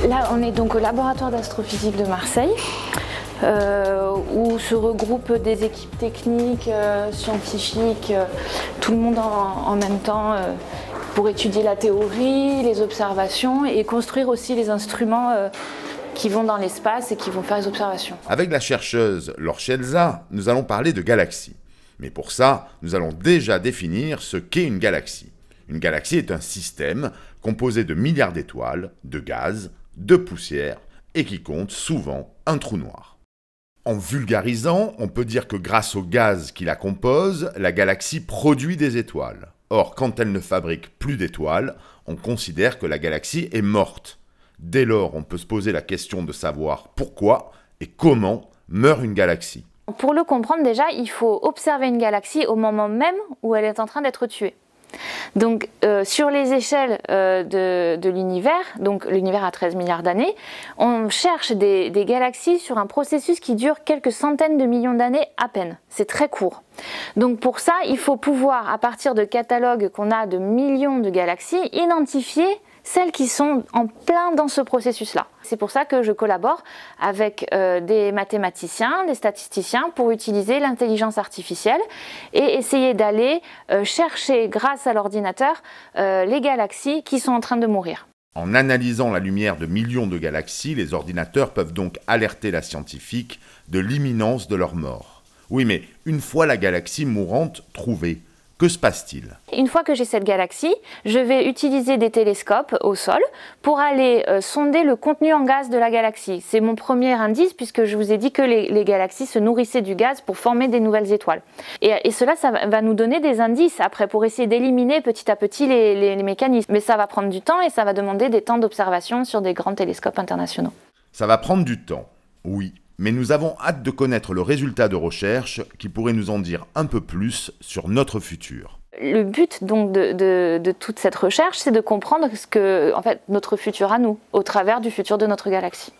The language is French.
Là, on est donc au laboratoire d'astrophysique de Marseille, où se regroupent des équipes techniques, scientifiques, tout le monde en même temps, pour étudier la théorie, les observations et construire aussi les instruments qui vont dans l'espace et qui vont faire les observations. Avec la chercheuse Laure Scelza, nous allons parler de galaxies. Mais pour ça, nous allons déjà définir ce qu'est une galaxie. Une galaxie est un système composé de milliards d'étoiles, de gaz, de poussière et qui compte souvent un trou noir. En vulgarisant, on peut dire que grâce au gaz qui la compose, la galaxie produit des étoiles. Or, quand elle ne fabrique plus d'étoiles, on considère que la galaxie est morte. Dès lors, on peut se poser la question de savoir pourquoi et comment meurt une galaxie. Pour le comprendre déjà, il faut observer une galaxie au moment même où elle est en train d'être tuée. Donc sur les échelles de l'univers, donc l'univers a 13 milliards d'années, on cherche des galaxies sur un processus qui dure quelques centaines de millions d'années à peine. C'est très court. Donc pour ça, il faut pouvoir, à partir de catalogues qu'on a de millions de galaxies, identifier celles qui sont en plein dans ce processus-là. C'est pour ça que je collabore avec des mathématiciens, des statisticiens pour utiliser l'intelligence artificielle et essayer d'aller chercher, grâce à l'ordinateur, les galaxies qui sont en train de mourir. En analysant la lumière de millions de galaxies, les ordinateurs peuvent donc alerter la scientifique de l'imminence de leur mort. Oui, mais une fois la galaxie mourante trouvée, que se passe-t-il? Une fois que j'ai cette galaxie, je vais utiliser des télescopes au sol pour aller sonder le contenu en gaz de la galaxie. C'est mon premier indice puisque je vous ai dit que les galaxies se nourrissaient du gaz pour former des nouvelles étoiles. Et cela, ça va nous donner des indices après pour essayer d'éliminer petit à petit les mécanismes. Mais ça va prendre du temps et ça va demander des temps d'observation sur des grands télescopes internationaux. Ça va prendre du temps, oui. Mais nous avons hâte de connaître le résultat de recherche qui pourrait nous en dire un peu plus sur notre futur. Le but donc de toute cette recherche, c'est de comprendre ce que, en fait, notre futur à nous, au travers du futur de notre galaxie.